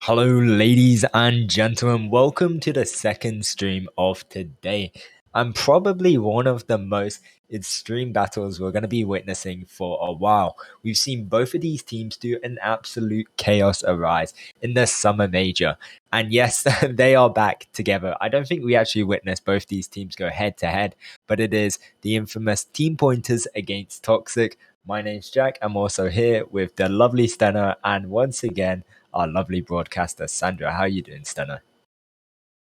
Hello, ladies and gentlemen. Welcome to the second stream of today. And probably one of the most extreme battles we're going to be witnessing for a while. We've seen both of these teams do an absolute chaos arise in the summer major. And yes, they are back together. I don't think we actually witnessed both these teams go head to head, but it is the infamous Team Pointers against Toxic. My name's Jack. I'm also here with the lovely Stenna, and once again, our lovely broadcaster, Sandra. How are you doing, Stenna?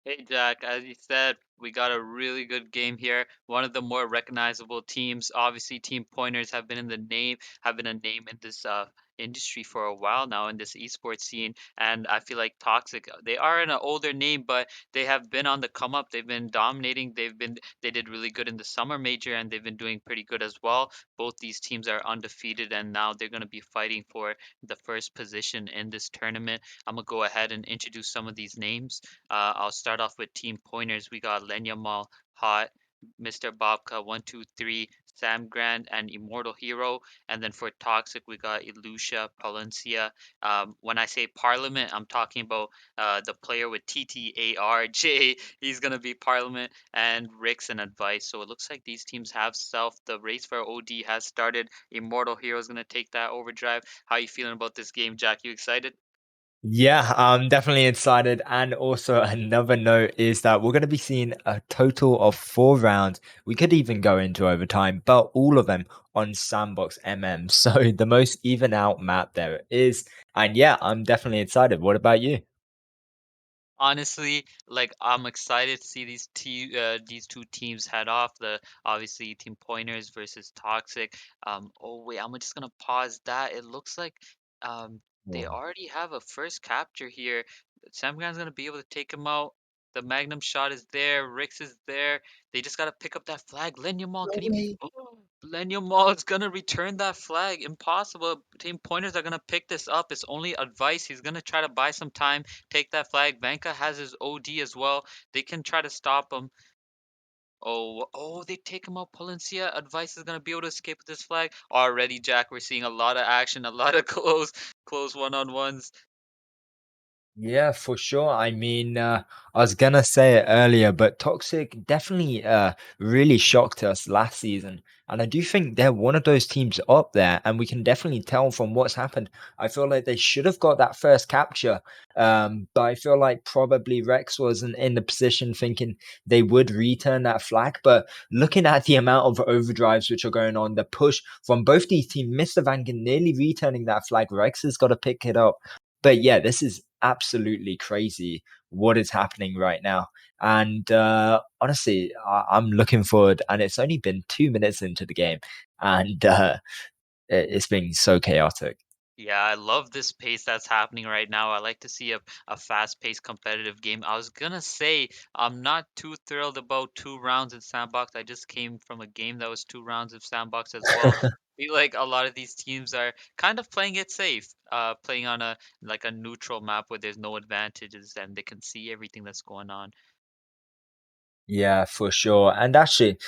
Hey Jack, as you said, we got a really good game here. One of the more recognizable teams. Obviously, Team Pointers have been a name in this industry for a while now in this esports scene. And I feel like Toxic, they are an older name, but they have been on the come up. They've been dominating. They did really good in the summer major, and they've been doing pretty good as well. Both these teams are undefeated, and now they're going to be fighting for the first position in this tournament. I'm gonna go ahead and introduce some of these names. I'll start off with Team Pointers. We got Lenya Mal, Hot, Mr. Bobka, 123, Sam Grant, and Immortal Hero. And then for Toxic, we got Ilusha, Palencia. When I say Parliament, I'm talking about the player with TTARJ. He's going to be Parliament, and Rix and Advice. So it looks like these teams have self. The race for OD has started. Immortal Hero is going to take that overdrive. How are you feeling about this game, Jack? You excited? Yeah, I'm definitely excited. And also, another note is that we're going to be seeing a total of 4 rounds. We could even go into overtime, but all of them on Sandbox MM. So, the most even out map there is. And yeah, I'm definitely excited. What about you? Honestly, like I'm excited to see these two teams head off. The obviously Team Pointers versus Toxic. Oh wait, I'm just gonna pause that. It looks like they Oh, already have a first capture here. Samgran's gonna be able to take him out. The Magnum shot is there. Rix is there. They just gotta pick up that flag. Lenyamon, no can he? way. Lenyamon is gonna return that flag. Impossible. Team Pointers are gonna pick this up. It's only advice. He's gonna try to buy some time, take that flag. Vanka has his OD as well. They can try to stop him. Oh, they take him out. Palencia. Advice is gonna be able to escape with this flag. Already, Jack, we're seeing a lot of action, a lot of close one-on-ones. Yeah, for sure. I mean, I was gonna say it earlier, but Toxic definitely really shocked us last season. And I do think they're one of those teams up there, and we can definitely tell from what's happened. I feel like they should have got that first capture. But I feel like probably Rex wasn't in the position thinking they would return that flag. But looking at the amount of overdrives which are going on, the push from both these teams, Mr. Vankin nearly returning that flag, Rex has got to pick it up. But yeah, this is absolutely crazy what is happening right now. And honestly, I'm looking forward. And it's only been 2 minutes into the game, and it's been so chaotic. Yeah, I love this pace that's happening right now. I like to see a fast-paced competitive game. I was gonna say I'm not too thrilled about 2 rounds in sandbox. I just came from a game that was 2 rounds of sandbox as well. Feel like a lot of these teams are kind of playing it safe, playing on a like a neutral map where there's no advantages and they can see everything that's going on. Yeah, for sure. And actually,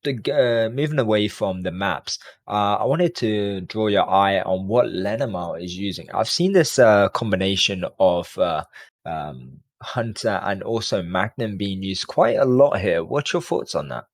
moving away from the maps, I wanted to draw your eye on what Lenamar is using. I've seen this combination of Hunter and also Magnum being used quite a lot here. What's your thoughts on that?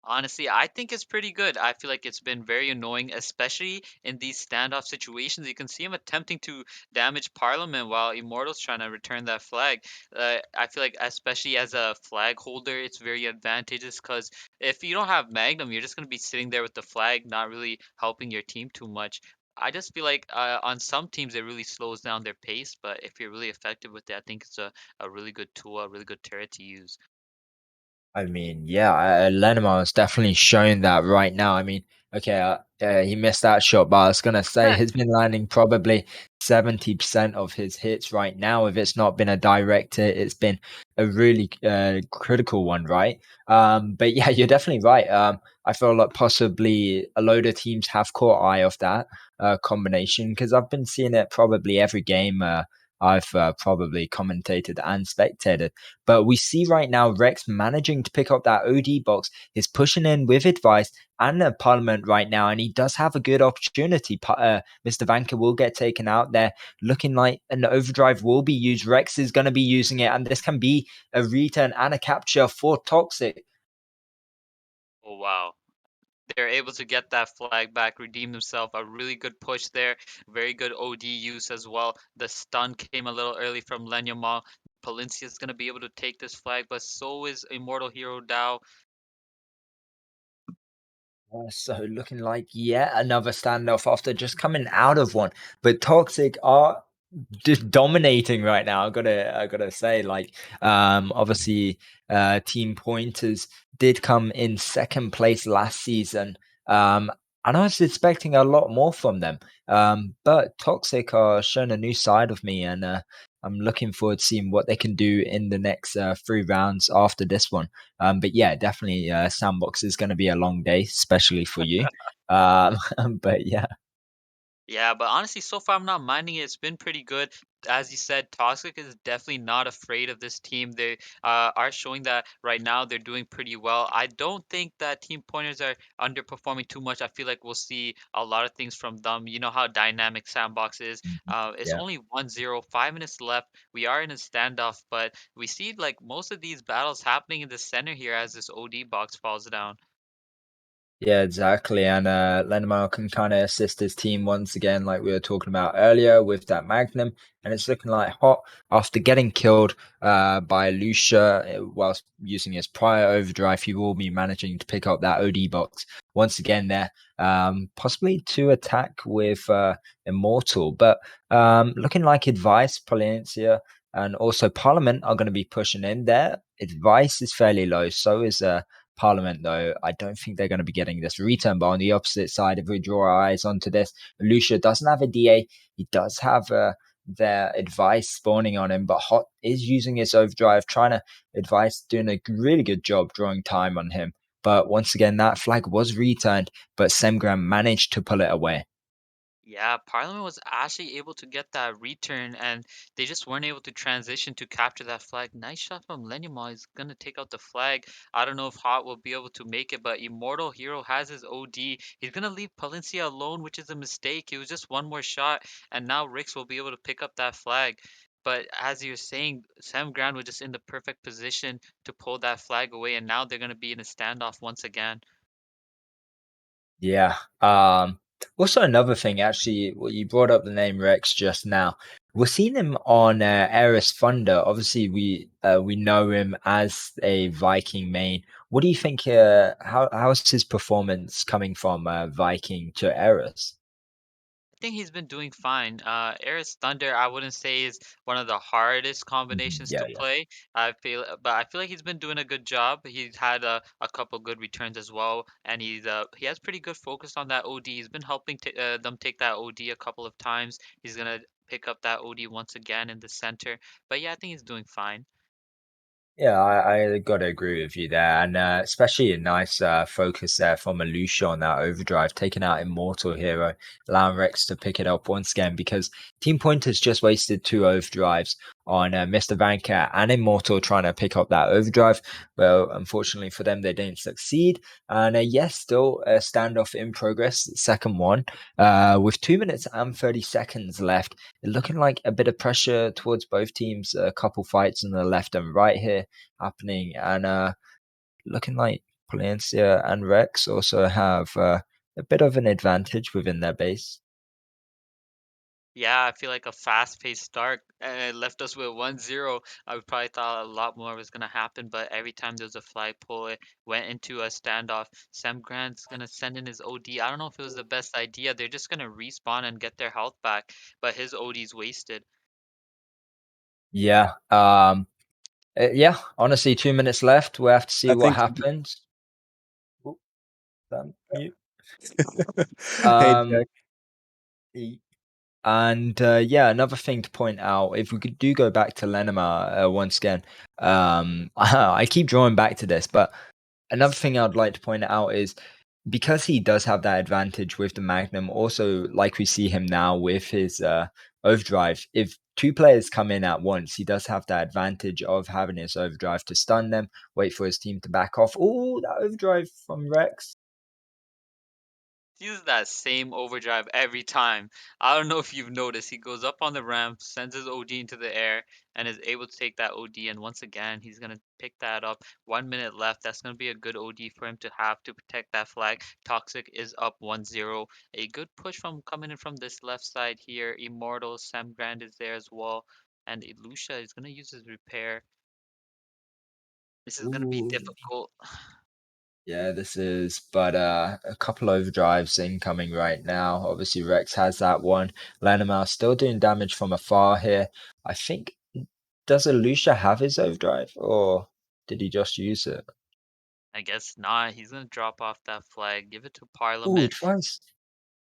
Honestly, I think it's pretty good. I feel like it's been very annoying, especially in these standoff situations. You can see him attempting to damage Parliament while Immortal's trying to return that flag. I feel like, especially as a flag holder, it's very advantageous because if you don't have Magnum, you're just going to be sitting there with the flag, not really helping your team too much. I just feel like on some teams it really slows down their pace, but if you're really effective with it, I think it's a really good tool, a really good turret to use. I mean, yeah, Lennemar is definitely showing that right now. I mean, okay, he missed that shot, but I was gonna say he's been landing probably 70% of his hits right now. If it's not been a direct hit, it's been a really critical one, right? But yeah, you're definitely right. I feel like possibly a load of teams have caught eye of that combination because I've been seeing it probably every game. I've probably commentated and spectated. But we see right now Rex managing to pick up that OD box. He's pushing in with advice and a Parliament right now, and he does have a good opportunity. Mr. Vanker will get taken out there, looking like an overdrive will be used. Rex is going to be using it, and this can be a return and a capture for Toxic. Oh wow. They're able to get that flag back, redeem themselves. A really good push there. Very good OD use as well. The stun came a little early from Lenyama. Palencia's going to be able to take this flag, but so is Immortal Hero Dao. So looking like yet another standoff after just coming out of one. But Toxic are just dominating right now. I gotta say, like, obviously, Team Pointers did come in second place last season. Um, and I was expecting a lot more from them. But Toxic are showing a new side of me, and I'm looking forward to seeing what they can do in the next 3 rounds after this one. But yeah, definitely, Sandbox is going to be a long day, especially for you. Um, but yeah. Yeah, but honestly, so far I'm not minding it. It's been pretty good. As you said, Toxic is definitely not afraid of this team. They are showing that right now they're doing pretty well. I don't think that Team Pointers are underperforming too much. I feel like we'll see a lot of things from them. You know how dynamic Sandbox is. It's Yeah. only 1-0, 5 minutes left. We are in a standoff, but we see like most of these battles happening in the center here as this OD box falls down. Yeah, exactly. And Lennemar can kind of assist his team once again, like we were talking about earlier with that Magnum. And it's looking like hot after getting killed by Lucia whilst using his prior overdrive. He will be managing to pick up that OD box once again there, possibly to attack with Immortal. But looking like Advice, Palencia, and also Parliament are going to be pushing in there. Advice is fairly low, so is Parliament, though. I don't think they're going to be getting this return. But on the opposite side, if we draw our eyes onto this, Lucia doesn't have a DA. He does have their advice spawning on him, but Hot is using his overdrive, trying to advice, doing a really good job drawing time on him. But once again, that flag was returned, but Semgram managed to pull it away. Yeah, Parliament was actually able to get that return, and they just weren't able to transition to capture that flag. Nice shot from Lenimar. He's gonna take out the flag. I don't know if Hot will be able to make it, but Immortal Hero has his OD. He's gonna leave Palencia alone, which is a mistake. It was just one more shot, and now Rix will be able to pick up that flag. But as you're saying, Sam Grand was just in the perfect position to pull that flag away, and now they're gonna be in a standoff once again. Yeah. Also another thing, actually, well, you brought up the name Rex just now. We're seeing him on Aris Thunder. Obviously, we know him as a Viking main. What do you think? How's his performance coming from Viking to Eris? I think he's been doing fine. Aris Thunder, I wouldn't say is one of the hardest Mhm. combinations to Yeah, yeah. play. But I feel like he's been doing a good job. He's had a couple good returns as well, and he has pretty good focus on that OD. He's been helping them take that OD a couple of times. He's gonna pick up that OD once again in the center. But yeah, I think he's doing fine. Yeah, I gotta agree with you there, and especially a nice focus there from Alusha on that overdrive, taking out Immortal Hero, allowing Rex to pick it up once again because Team Pointers just wasted two overdrives on Mr. Vanker and Immortal trying to pick up that overdrive. Well, unfortunately for them, they didn't succeed, and yes, still a standoff in progress, second one, with 2 minutes and 30 seconds left. Looking like a bit of pressure towards both teams, a couple fights on the left and right here happening, and looking like Palencia and Rex also have a bit of an advantage within their base. Yeah, I feel like a fast-paced start left us with 1-0. I would probably thought a lot more was gonna happen, but every time there was a flag pull, it went into a standoff. Sam Grant's gonna send in his OD. I don't know if it was the best idea. They're just gonna respawn and get their health back, but his OD's wasted. Yeah, yeah. Honestly, 2 minutes left. We'll have to see I what think happens. Oop, mute. Hey, Um, Jack. y- and yeah, another thing to point out, if we could do go back to Lenema once again, I keep drawing back to this, but another thing I'd like to point out is because he does have that advantage with the Magnum, also like we see him now with his overdrive, if two players come in at once, he does have that advantage of having his overdrive to stun them, wait for his team to back off. Oh, that overdrive from Rex. He uses that same overdrive every time. I don't know if you've noticed. He goes up on the ramp, sends his OD into the air, and is able to take that OD. And once again, he's gonna pick that up. 1 minute left. That's gonna be a good OD for him to have to protect that flag. Toxic is up 1-0. A good push from coming in from this left side here. Immortal, Sam Grand is there as well. And Ilusha is gonna use his repair. This is gonna be Ooh. difficult. Yeah, this is, but a couple overdrives incoming right now. Obviously, Rex has that one. Lanimar still doing damage from afar here. I think, does Alusha have his overdrive or did he just use it? I guess not. He's gonna drop off that flag. Give it to Oh, Parliament. twice.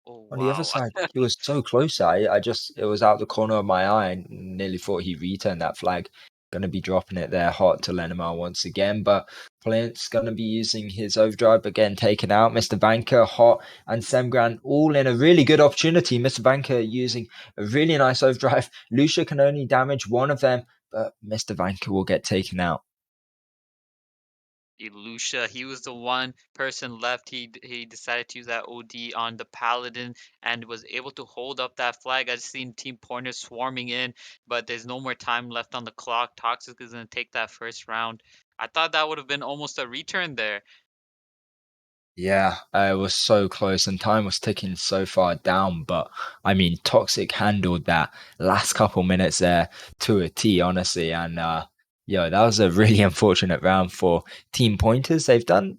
Oh On the other wow. side, he was so close. It was out the corner of my eye. I nearly thought he returned that flag. Going to be dropping it there hot to Lenimar once again, but Plant's going to be using his overdrive again, taken out. Mr. Banker, hot, and Semgran all in a really good opportunity. Mr. Banker using a really nice overdrive. Lucia can only damage one of them, but Mr. Banker will get taken out. Lucia, he was the one person left. He decided to use that OD on the Paladin and was able to hold up that flag. I've seen Team Pointers swarming in, but there's no more time left on the clock. Toxic is gonna take that first round. I thought that would have been almost a return there. Yeah, it was so close and time was ticking so far down. But I mean, Toxic handled that last couple minutes there to a T, honestly. And that was a really unfortunate round for Team Pointers. They've done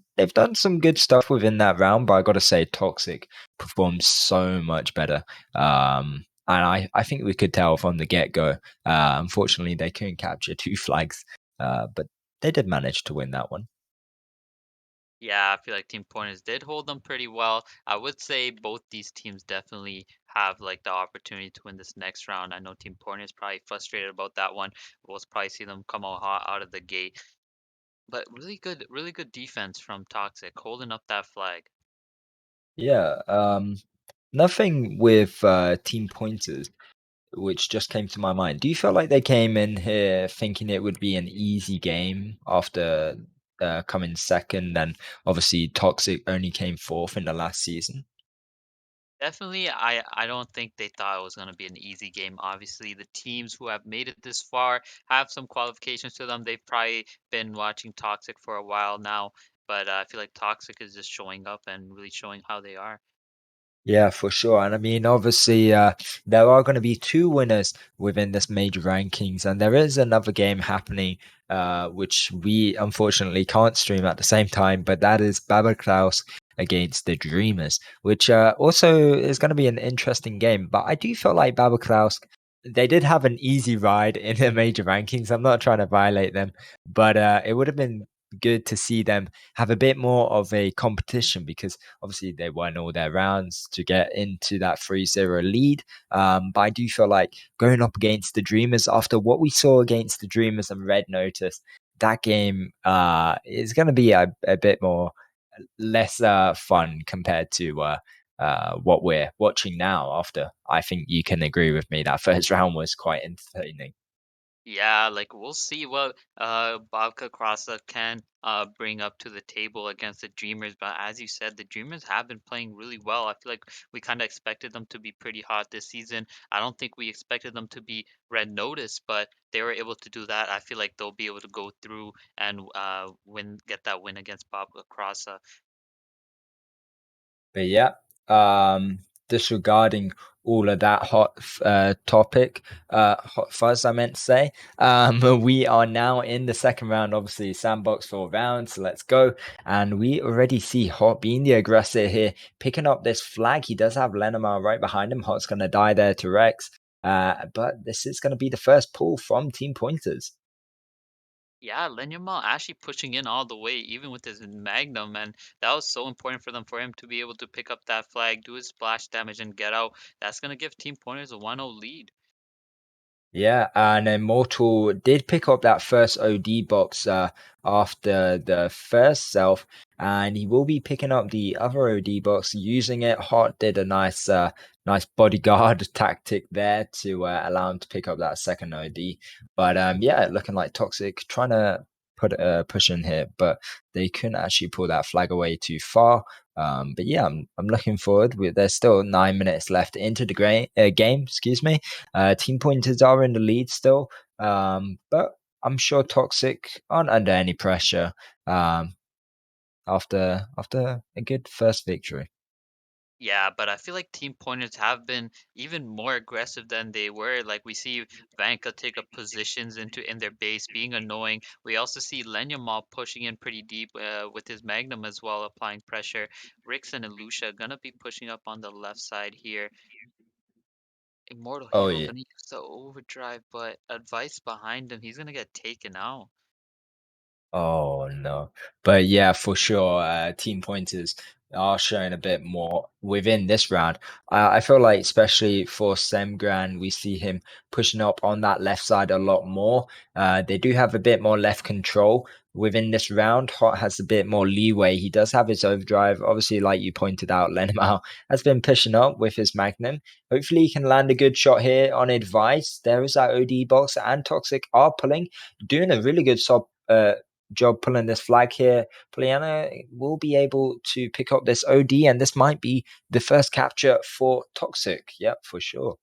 some good stuff within that round, but I gotta say, Toxic performed so much better. And I think we could tell from the get go. Unfortunately, they couldn't capture two flags, but they did manage to win that one. Yeah, I feel like Team Pointers did hold them pretty well. I would say both these teams definitely have like the opportunity to win this next round. I know Team Pointers probably frustrated about that one. We'll probably see them come out hot out of the gate. But really good defense from Toxic, holding up that flag. Yeah. Nothing with team pointers, which just came to my mind. Do you feel like they came in here thinking it would be an easy game after coming second, and obviously Toxic only came fourth in the last season? Definitely, I don't think they thought it was going to be an easy game. Obviously, the teams who have made it this far have some qualifications to them. They've probably been watching Toxic for a while now, but I feel like Toxic is just showing up and really showing how they are. Yeah, for sure. And I mean, obviously, there are going to be two winners within this major rankings, and there is another game happening, which we unfortunately can't stream at the same time, but that is Baba Klaus against the Dreamers, which also is going to be an interesting game. But I do feel like Baba Klaus, they did have an easy ride in the major rankings. I'm not trying to violate them, but it would have been good to see them have a bit more of a competition because obviously they won all their rounds to get into that 3-0 lead. But I do feel like going up against the Dreamers after what we saw against the Dreamers and Red Notice, that game is going to be a bit more less fun compared to what we're watching now. After I think you can agree with me that first round was quite entertaining. Yeah, like we'll see what Babka Krasa can bring up to the table against the Dreamers. But as you said, the Dreamers have been playing really well. I feel like we kind of expected them to be pretty hot this season. I don't think we expected them to be red notice, but they were able to do that. I feel like they'll be able to go through and get that win against Babka Krasa. But yeah, um, disregarding all of that hot fuzz, I meant to say, we are now in the second round. Obviously, sandbox 4 rounds. So let's go. And we already see Hot being the aggressor here, picking up this flag. He does have Lenamar right behind him. Hot's going to die there to Rex. But this is going to be the first pull from Team Pointers. Yeah, Lenyamal actually pushing in all the way, even with his Magnum, and that was so important for them for him to be able to pick up that flag, do his splash damage, and get out. That's gonna give Team Pointers a 1-0 lead. Yeah, and Immortal did pick up that first OD box after the first self, and he will be picking up the other OD box using it. Hot did a nice bodyguard tactic there to allow him to pick up that second OD. But yeah, looking like Toxic trying to put a push in here, but they couldn't actually pull that flag away too far. But yeah, I'm looking forward. There's still 9 minutes left into the game. Excuse me. Team pointers are in the lead still, but I'm sure Toxic aren't under any pressure after a good first victory. Yeah, but I feel like Team Pointers have been even more aggressive than they were. Like we see Vanka take up positions in their base, being annoying. We also see Lenyamal pushing in pretty deep with his Magnum as well, applying pressure. Rix and Ilusha gonna be pushing up on the left side here. Immortal Oh Hero yeah. gonna use the overdrive, but advice behind him, he's gonna get taken out. Oh no. But yeah, for sure, team pointers are showing a bit more within this round. I feel like especially for Semgran, we see him pushing up on that left side a lot more. They do have a bit more left control within this round. Hot has a bit more leeway. He does have his overdrive. Obviously, like you pointed out, Lenmau has been pushing up with his Magnum. Hopefully, he can land a good shot here on advice. There is that OD box, and Toxic are pulling, doing a really good job pulling this flag here. Pollyanna will be able to pick up this OD, and this might be the first capture for Toxic. Yep, for sure.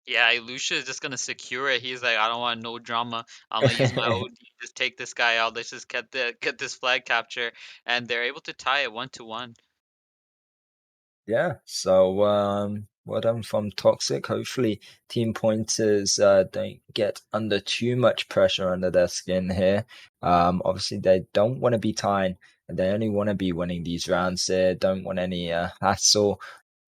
Yeah, Ilusha is just gonna secure it. He's like, I don't want no drama. I'm gonna use my OD, just take this guy out. Let's just get this flag capture, and they're able to tie it 1-1. Yeah, so well done from Toxic. Hopefully, team pointers don't get under too much pressure under their skin here. Obviously, they don't want to be tying. They only want to be winning these rounds here. Don't want any hassle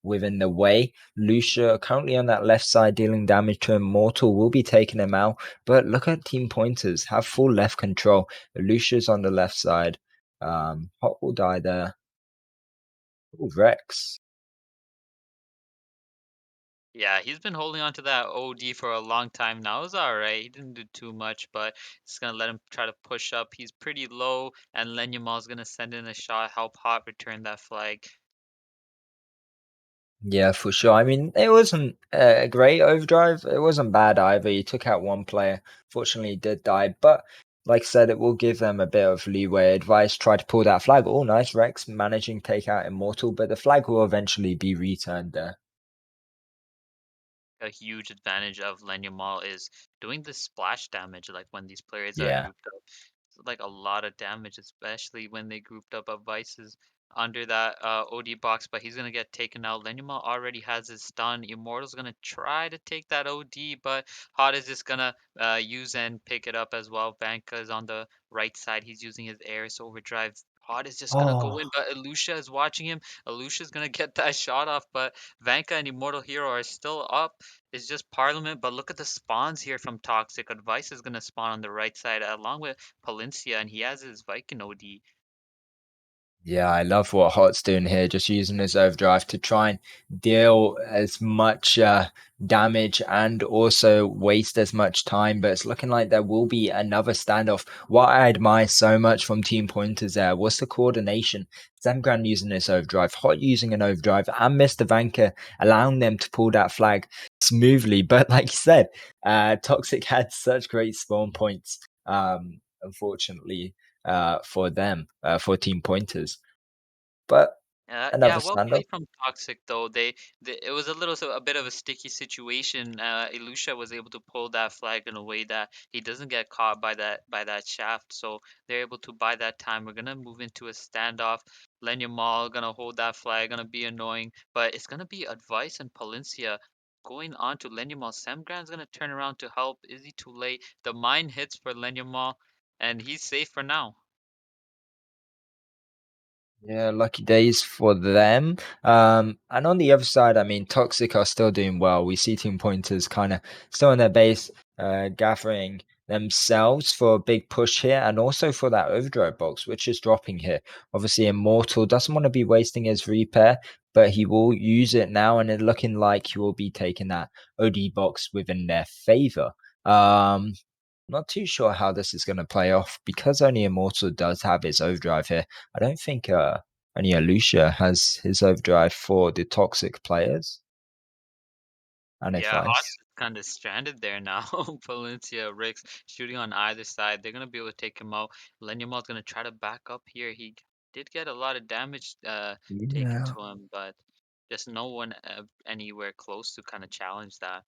within the way. Lucia currently on that left side dealing damage to Immortal will be taking him out. But look at team pointers, have full left control. Lucia's on the left side. Hot will die there. Ooh, Rex. Yeah, he's been holding on to that OD for a long time now. It was all right. He didn't do too much, but just gonna let him try to push up. He's pretty low, and Lenyamal's gonna send in a shot, help Hot return that flag. Yeah, for sure. I mean, it wasn't a great overdrive. It wasn't bad either. He took out one player. Fortunately, he did die. But like I said, it will give them a bit of leeway. Advice, try to pull that flag. Oh, nice. Rex managing to take out Immortal, but the flag will eventually be returned there. A huge advantage of Lenyamal is doing the splash damage, like when these players are Yeah. grouped up. It's like a lot of damage, especially when they grouped up a Vices under that OD box, but he's gonna get taken out. Lenyamal already has his stun. Immortal's gonna try to take that OD, but Hot is just gonna use and pick it up as well. Vanka is on the right side. He's using his Air's overdrive. Hot is just gonna go Oh, in, but Alusha is watching him. Alusha's gonna get that shot off, but Vanka and Immortal Hero are still up. It's just Parliament, but look at the spawns here from Toxic. Advice is gonna spawn on the right side along with Palencia, and he has his Viking OD. yeah, I love what Hot's doing here, just using his overdrive to try and deal as much damage and also waste as much time. But it's looking like there will be another standoff. What I admire so much from Team Pointers there was the coordination. Zemgran using his overdrive, Hot using an overdrive, and Mr. Vanker allowing them to pull that flag smoothly. But like you said, Toxic had such great spawn points. Unfortunately, for them, for Team Pointers. But Yeah, another well standoff. played from Toxic though. It was a a bit of a sticky situation. Ilusha was able to pull that flag in a way that he doesn't get caught by that shaft, so they're able to buy that time. We're gonna move into a standoff. Lenya Mal gonna hold that flag, gonna be annoying, but it's gonna be Advice and Palencia going on to Lenya Mal. Samgran's gonna turn around to help. Is he too late? The mine hits for Lenya Mal, and he's safe for now. Yeah, lucky days for them. And on the other side, I mean, Toxic are still doing well. We see Team Pointers kind of still on their base, gathering themselves for a big push here, and also for that overdrive box, which is dropping here. Obviously, Immortal doesn't want to be wasting his repair, but he will use it now, and it's looking like he will be taking that OD box within their favor. Not too sure how this is going to play off because only Immortal does have his overdrive here. I don't think only Alucia has his overdrive for the toxic players and Yeah, Hot's advice. kind of stranded there now. Valencia, Ricks shooting on either side. They're gonna be able to take him out. Lenyamal's gonna try to back up here. He did get a lot of damage taken Yeah. to him, but just no one anywhere close to kind of challenge that.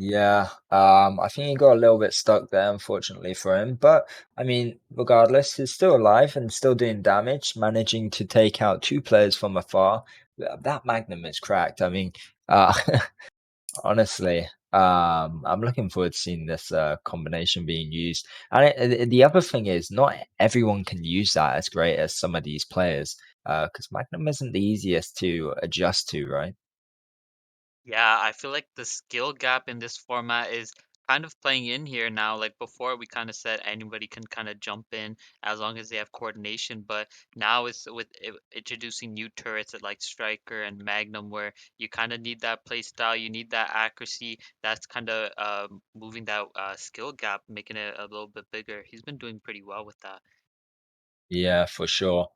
Yeah, I think he got a little bit stuck there, unfortunately for him. But I mean, regardless, he's still alive and still doing damage, managing to take out two players from afar. That Magnum is cracked. I mean, uh, honestly, I'm looking forward to seeing this combination being used. And the other thing is, not everyone can use that as great as some of these players, because Magnum isn't the easiest to adjust to, right? Yeah, I feel like the skill gap in this format is kind of playing in here now. Like before, we kind of said anybody can kind of jump in as long as they have coordination. But now it's with introducing new turrets like Striker and Magnum, where you kind of need that play style, you need that accuracy. That's kind of moving that skill gap, making it a little bit bigger. He's been doing pretty well with that. Yeah, for sure.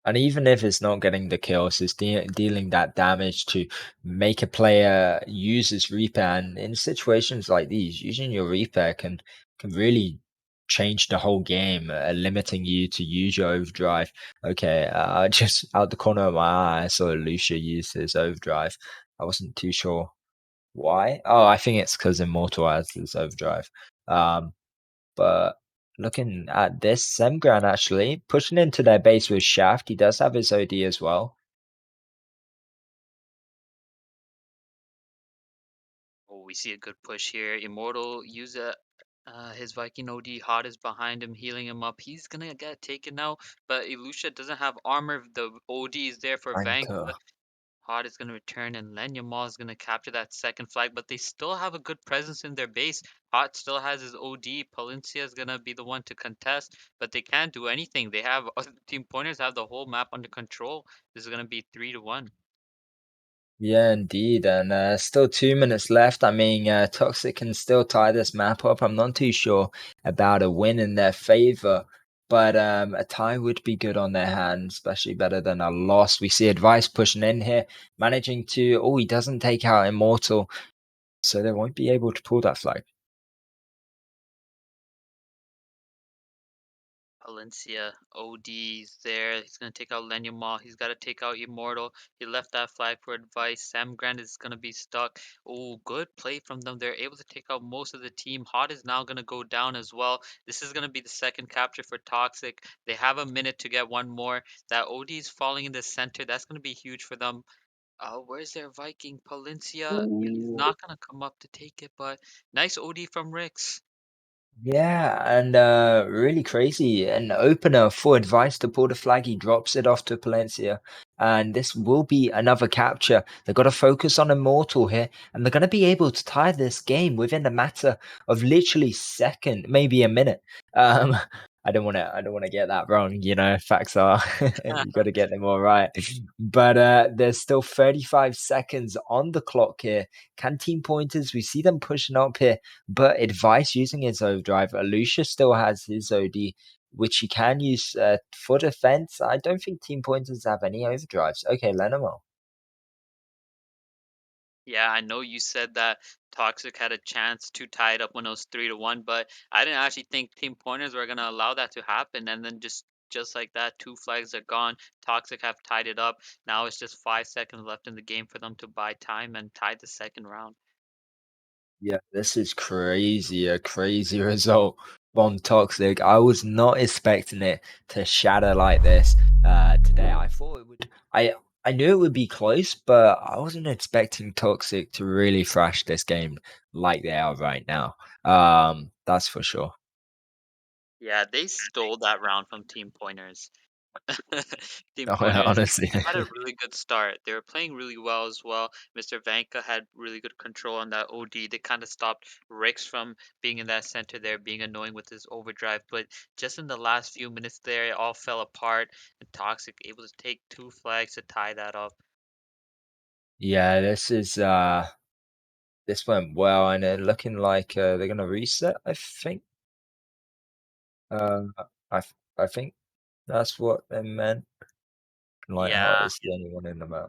And even if it's not getting the kills, it's dealing that damage to make a player use his repair. And in situations like these, using your repair can really change the whole game, limiting you to use your overdrive. Okay, just out the corner of my eye, I saw Lucia use his overdrive. I wasn't too sure why. Oh, I think it's because Immortal has his overdrive. Um, but looking at this, Semgran actually pushing into their base with Shaft. He does have his OD as well. Oh, we see a good push here. Immortal use his Viking OD. Hot is behind him, healing him up. He's gonna get taken out, but Ilusha doesn't have armor. The OD is there for Vanka. Anchor. Hot is gonna return, and Len Yamal is gonna capture that second flag. But they still have a good presence in their base. Hot still has his OD. Palencia is gonna be the one to contest, but they can't do anything. They have Team Pointers have the whole map under control. This is gonna be 3-1. Yeah, indeed. And still 2 minutes left. I mean, Toxic can still tie this map up. I'm not too sure about a win in their favor. but a tie would be good on their hands, especially better than a loss. We see Advice pushing in here, managing to. Oh, he doesn't take out Immortal, so they won't be able to pull that flag. Valencia, OD's there. He's gonna take out Lenyama. He's got to take out Immortal. He left that flag for Advice. Sam Grant is gonna be stuck. Oh, good play from them. They're able to take out most of the team. Hot is now gonna go down as well. This is gonna be the second capture for Toxic. They have a minute to get one more. That OD is falling in the center. That's gonna be huge for them. Where's their Viking? Palencia. He's Ooh. not gonna come up to take it, but nice OD from Rix. Yeah, and really crazy. An opener for Advice to pull the flag. He drops it off to Palencia. And this will be another capture. They've got to focus on Immortal here. And they're going to be able to tie this game within a matter of literally second, maybe a minute. Um, I don't want to get that wrong, facts are you got to get them all right. But there's still 35 seconds on the clock here. Can Team Pointers, we see them pushing up here, but Advice using his overdrive. Alusha still has his OD, which he can use for defense. I don't think Team Pointers have any overdrives. Okay, Lenamo. Yeah, I know you said that Toxic had a chance to tie it up when it was 3-1, but I didn't actually think Team Pointers were gonna allow that to happen. And then just like that, two flags are gone. Toxic have tied it up. Now it's just 5 seconds left in the game for them to buy time and tie the second round. Yeah, this is crazy. A crazy result from Toxic. I was not expecting it to shatter like this today. I thought it would. I knew it would be close, but I wasn't expecting Toxic to really thrash this game like they are right now. That's for sure. Yeah, they stole that round from Team Pointers. Team Oh, Pointers honestly. had a really good start. They were playing really well as well. Mr. Vanka had really good control on that OD. They kind of stopped Rix from being in that center there, being annoying with his overdrive. But just in the last few minutes there, it all fell apart. And Toxic able to take two flags to tie that up. Yeah, this went well, and it looking like they're gonna reset. I think. Uh, I think that's what they meant. Lightheart Yeah, is the only one in the map.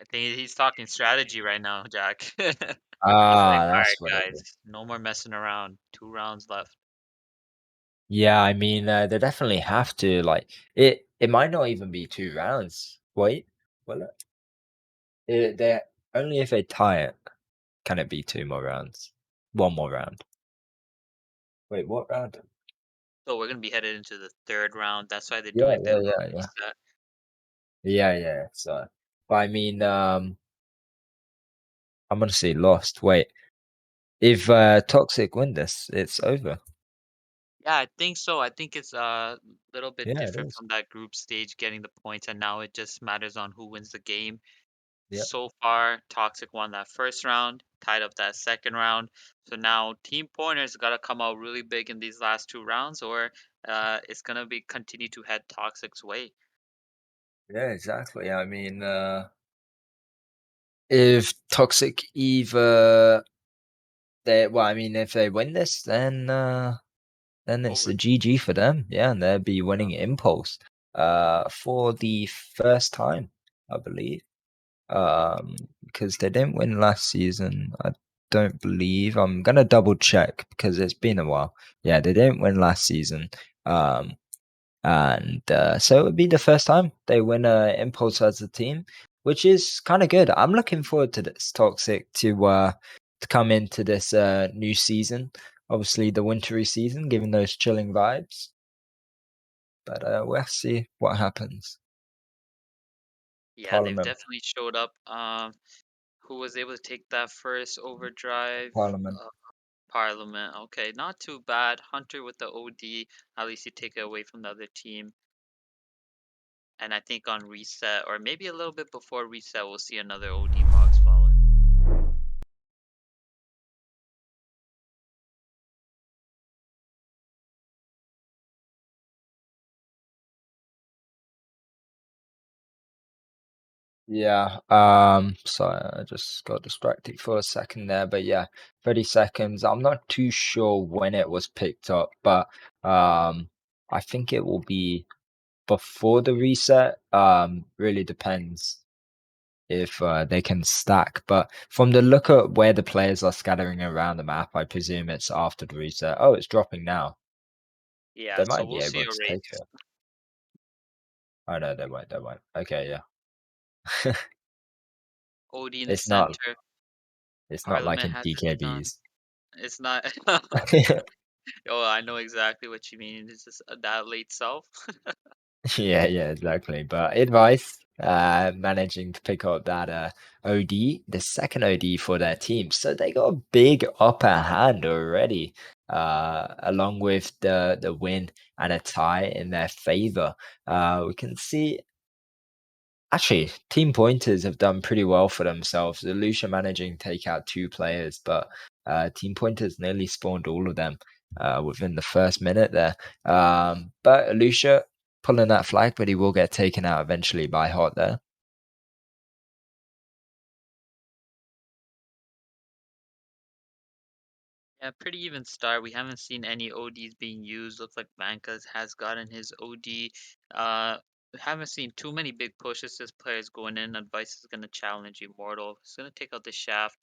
I think he's talking strategy right now, Jack. He's like, Ah, all that's right, what it is. guys, no more messing around. 2 rounds left. Yeah, I mean, they definitely have to. Like, it might not even be 2 rounds. Wait, will it? They only if they tie it can it be 2 more rounds. One more round. Wait, what round? So we're gonna be headed into the third round. That's why they're Yeah, doing the yeah, little yeah, yeah, reset. yeah, yeah. So, but I mean, I'm gonna say lost. Wait, if Toxic win this, it's over. Yeah, I think so. I think it's a little bit Yeah, it different is. from that group stage getting the points, and now it just matters on who wins the game. Yep. So far, Toxic won that first round, tied up that second round. So now Team Pointers got to come out really big in these last 2 rounds, or it's gonna be continue to head Toxic's way. Yeah, exactly. I mean, if Toxic either well, I mean, if they win this, then it's a Over. GG for them. Yeah, and they'll be winning Impulse for the first time, I believe. Because they didn't win last season. I don't believe. I'm gonna double check because it's been a while. Yeah, they didn't win last season. Um, and so it would be the first time they win Impulse as a team, which is kind of good. I'm looking forward to this Toxic to come into this new season. Obviously, the wintry season, giving those chilling vibes. But we'll see what happens. Yeah, they've Parliament, definitely showed up. Who was able to take that first overdrive? Parliament. Uh, Parliament. Okay, not too bad. Hunter with the OD. At least you take it away from the other team. And I think on reset, or maybe a little bit before reset, we'll see another OD box falling. Yeah. Sorry, I just got distracted for a second there, but yeah, 30 seconds. I'm not too sure when it was picked up, but Um, I think it will be before the reset. Really depends if they can stack. But from the look at where the players are scattering around the map, I presume it's after the reset. Oh, it's dropping now. Yeah, They so might be we'll see able a to take race. it. Oh no, they won't. They won't. Okay, yeah. OD in the It's not. center. It's not like Parliament in has his stun. DKBs. It's not. Oh, I know exactly what you mean. It's just that late self. Yeah, yeah, exactly. But advice, managing to pick up that OD, the second OD for their team. So they got a big upper hand already, along with the win and a tie in their favor. We can see actually team pointers have done pretty well for themselves. Lucia managing to take out two players, but team pointers nearly spawned all of them within the first minute there. But Lucia pulling that flag, but he will get taken out eventually by Hot there. Yeah, pretty even start. We haven't seen any ODs being used. Looks like Bankas has gotten his OD. We haven't seen too many big pushes. This player is going in. Advice is going to challenge Immortal. He's going to take out the shaft.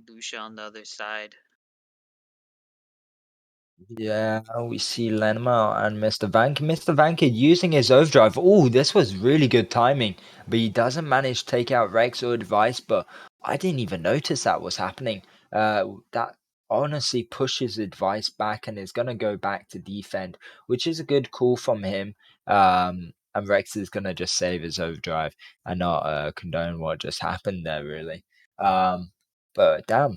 Lucia on the other side. Yeah, we see Lenma and Mr. Vanker. Mr. Vanker using his overdrive. Oh, this was really good timing, but he doesn't manage to take out Rex or Advice, but I didn't even notice that was happening. That honestly pushes Advice back and is going to go back to defend, which is a good call from him. And Rex is going to just save his overdrive and not condone what just happened there, really. But damn,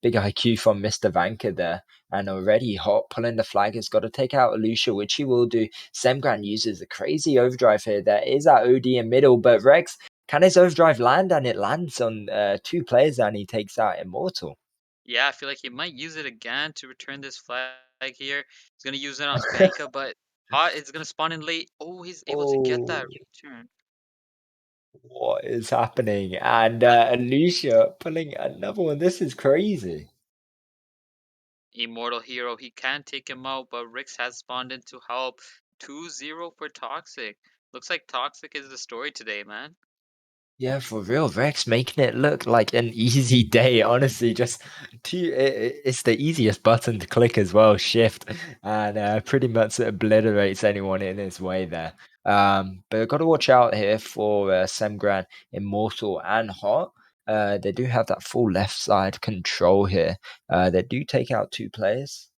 big IQ from Mr. Vanker there. And already Hot pulling the flag has got to take out Lucia, which he will do. Semgran uses a crazy overdrive here. There is that OD in middle, but Rex, can his overdrive land? And it lands on two players and he takes out Immortal. Yeah, I feel like he might use it again to return this flag here. He's going to use it on Banka, but Hot is going to spawn in late. Oh, he's able to get that Oh, return. what is happening? And Uh, Lucia pulling another one. This is crazy. Immortal Hero, he can take him out, but Rix has spawned in to help. 2-0 for Toxic. Looks like Toxic is the story today, man. Yeah, for real, Rex making it look like an easy day. Honestly, just it's the easiest button to click as well, shift, and pretty much obliterates anyone in his way there. But got to watch out here for Semgran, Immortal, and Hot. They do have that full left side control here. They do take out two players,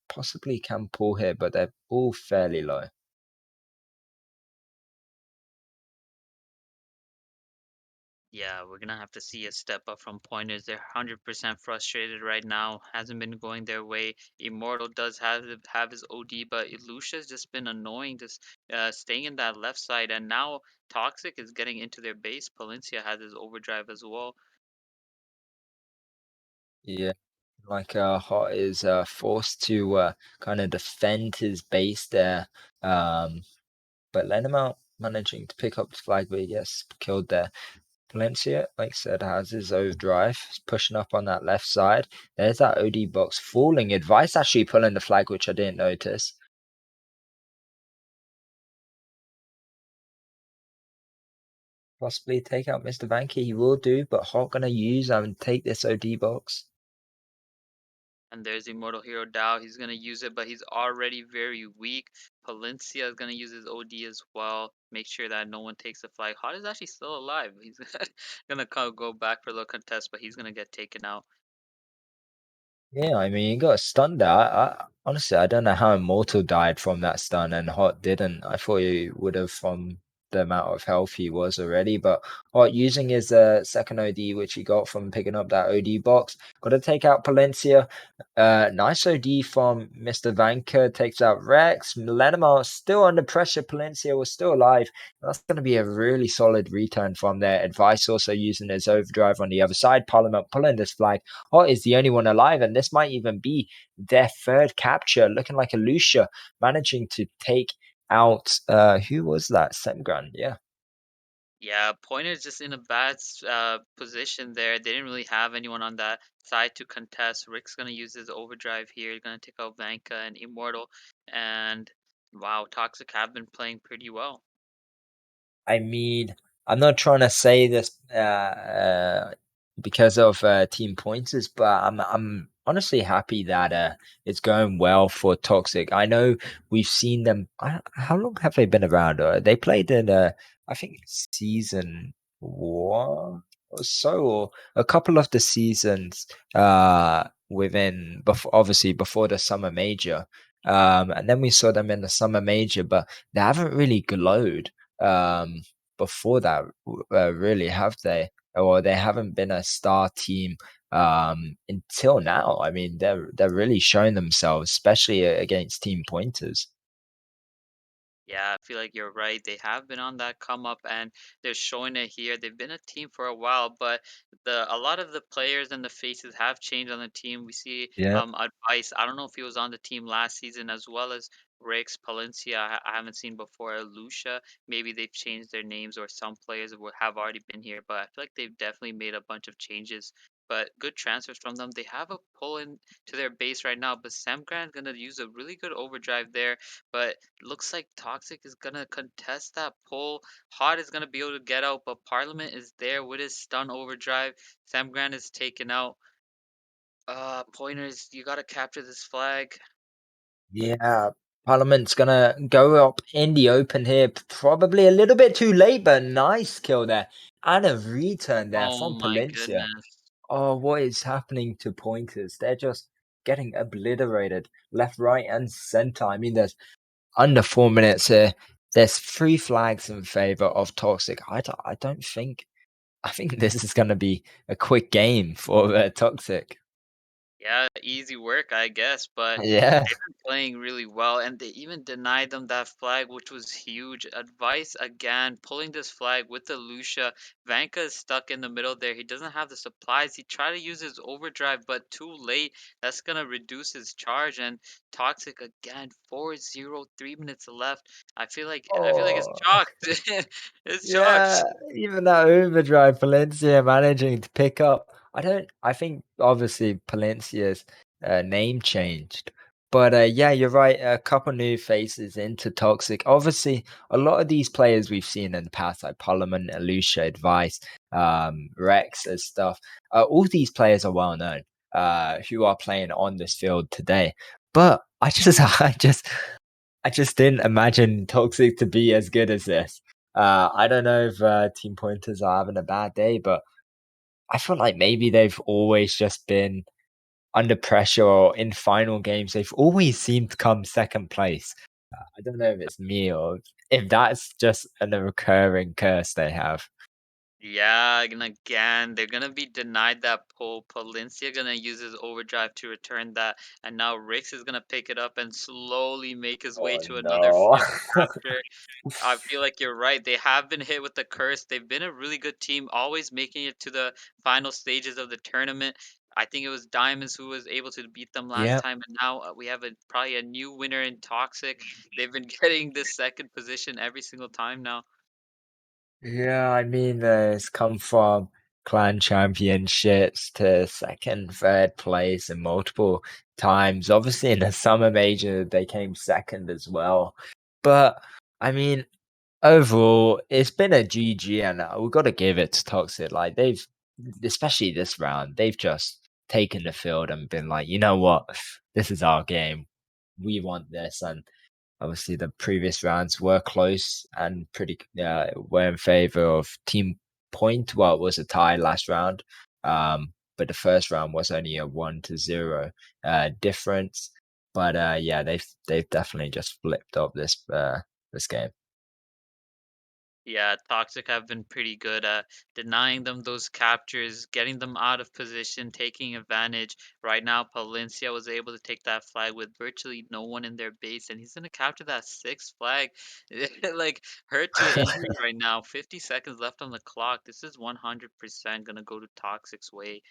possibly can pull here, but they're all fairly low. Yeah, we're gonna have to see a step up from pointers. They're 100% frustrated right now. Hasn't been going their way. Immortal does have his OD, but Lucia's just been annoying, just staying in that left side. And now Toxic is getting into their base. Palencia has his overdrive as well. Yeah. Like Hot is forced to kind of defend his base there. But Lenamount managing to pick up the flag, but he gets killed there. Valencia, like I said, has his overdrive. He's pushing up on that left side. There's that OD box falling. Advice actually pulling the flag, which I didn't notice. Possibly take out Mr. Vanky. He will do, but Hot gonna use and take this OD box. And there's Immortal Hero Dow. He's gonna use it, but he's already very weak. Palencia is gonna use his OD as well. Make sure that no one takes the flag. Hot is actually still alive. He's gonna go back for the contest, but he's gonna get taken out. Yeah, I mean, he got stunned there. Honestly, I don't know how Immortal died from that stun and Hot didn't. I thought he would have from the amount of health he was already. But Hot using his second OD, which he got from picking up that OD box, got to take out Palencia. Nice OD from Mr. Vanker, takes out Rex. Lenimar still under pressure. Palencia was still alive. That's going to be a really solid return from there. Advice also using his overdrive on the other side. Parliament pulling this flag. Hot is the only one alive, and this might even be their third capture, looking like a Lucia managing to take out who was that? Semgran, yeah. Yeah, Pointer's just in a bad position there. They didn't really have anyone on that side to contest. Rick's gonna use his overdrive here. He's gonna take out Vanka and Immortal. And wow, Toxic have been playing pretty well. I mean, I'm not trying to say this because of team pointers, but I'm honestly happy that it's going well for Toxic. I know we've seen them. How long have they been around? They played in I think season one or so, or a couple of the seasons within before, obviously before the summer major. And then we saw them in the summer major, but they haven't really glowed um, before that, really, have they? Or they haven't been a star team until now. I mean, they're really showing themselves, especially against team pointers. Yeah, I feel like you're right. They have been on that come up and they're showing it here. They've been a team for a while, but a lot of the players and the faces have changed on the team. We see Yeah. Advice. I don't know if he was on the team last season as well as Rex Palencia. I haven't seen before. Lucia. Maybe they've changed their names or some players have already been here, but I feel like they've definitely made a bunch of changes. But good transfers from them. They have a pull in to their base right now, but Sam Grant's gonna use a really good overdrive there. But looks like Toxic is gonna contest that pull. Hot is gonna be able to get out, but Parliament is there with his stun overdrive. Sam Grant is taken out. Pointers, you gotta capture this flag. Yeah, Parliament's gonna go up in the open here, probably a little bit too late, but nice kill there. And a return there Oh from my Palencia. goodness. Oh, what is happening to pointers? They're just getting obliterated left, right, and center. I mean, there's under 4 minutes here. There's three flags in favor of Toxic. I don't think. I think this is going to be a quick game for Toxic. Yeah, easy work, I guess, but Yeah. they've been playing really well, and they even denied them that flag, which was huge. Advice again, pulling this flag with the Lucia. Vanka is stuck in the middle there. He doesn't have the supplies. He tried to use his overdrive, but too late. That's gonna reduce his charge. And Toxic again, 4-0, 3 minutes left. I feel like it's Oh. chalked. It's Yeah, chalked. even that overdrive, Palencia managing to pick up. I think obviously Palencia's name changed. But yeah, you're right. A couple new faces into Toxic. Obviously, a lot of these players we've seen in the past, like Parliament, Alusha, Advice, Rex, and stuff. All these players are well known, who are playing on this field today. But I just didn't imagine Toxic to be as good as this. I don't know if team pointers are having a bad day, but I feel like maybe they've always just been under pressure or in final games. They've always seemed to come second place. I don't know if it's me or if that's just a recurring curse they have. Yeah, and again, they're gonna be denied that pull. Palencia gonna use his overdrive to return that, and now Rix is gonna pick it up and slowly make his way Oh to another no. flag capture. I feel like you're right. They have been hit with the curse. They've been a really good team, always making it to the final stages of the tournament. I think it was Diamonds who was able to beat them last Yeah. time, and now we have probably a new winner in Toxic. They've been getting this second position every single time now. Yeah, I mean, it's come from clan championships to second, third place and multiple times. Obviously, in the summer major, they came second as well. But I mean, overall, it's been a GG, and we've got to give it to Toxic. Like especially this round, they've just taken the field and been like, you know what, this is our game. We want this, and obviously, the previous rounds were close and pretty were in favor of team point. Well, it was a tie last round, but the first round was only a 1-0 difference. But yeah, they've definitely just flipped up this game. Yeah, Toxic have been pretty good at denying them those captures, getting them out of position, taking advantage. Right now, Palencia was able to take that flag with virtually no one in their base, and he's gonna capture that sixth flag. Like hurt to the injuries right now. 50 seconds left on the clock. This is 100% gonna go to Toxic's way.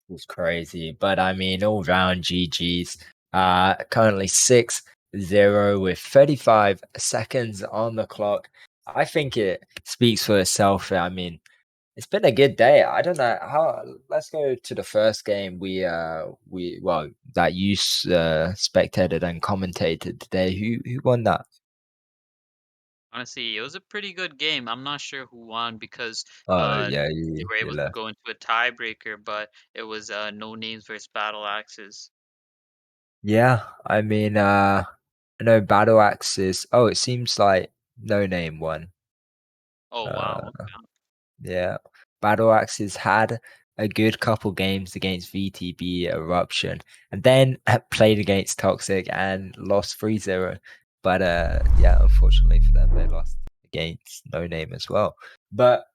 It's crazy, but I mean, all round GG's. Currently 6-0 with 35 seconds on the clock. I think it speaks for itself. I mean, it's been a good day. I don't know how. Let's go to the first game we well that you spectated and commentated today. Who won that? Honestly, it was a pretty good game. I'm not sure who won because Oh uh yeah, they were you able to left. go into a tiebreaker, but it was no names versus battle axes. Yeah, I mean, I know Battle Axes. Oh, it seems like No Name won. Oh Uh, wow. Okay. Yeah, Battle Axes had a good couple games against VTB Eruption, and then played against Toxic and lost 3-0. But yeah, unfortunately for them, they lost against No Name as well. But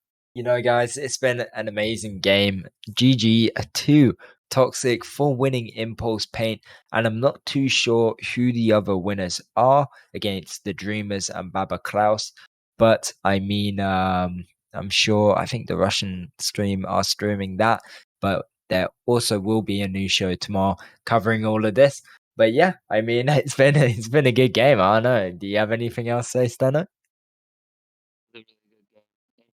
guys, it's been an amazing game. GG to Toxic for winning Impulse Paint, and I'm not too sure who the other winners are against the Dreamers and Baba Klaus. But I mean, I'm sure I think the Russian stream are streaming that, but there also will be a new show tomorrow covering all of this. But yeah, I mean it's been a good game. I don't know. Do you have anything else to say, Stunner? A really good game.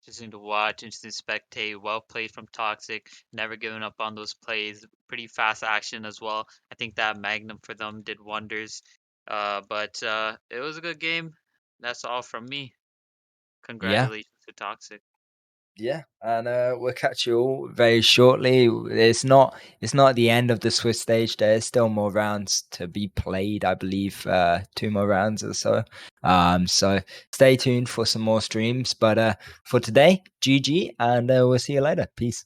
Interesting to watch, interesting to spectate. Well played from Toxic. Never giving up on those plays. Pretty fast action as well. I think that Magnum for them did wonders. But it was a good game. That's all from me. Yeah, Congratulations to Toxic. yeah, and we'll catch you all very shortly. It's not the end of the Swiss stage. There's still more rounds to be played. I believe two more rounds or so. So stay tuned for some more streams. But for today, GG, and we'll see you later. Peace.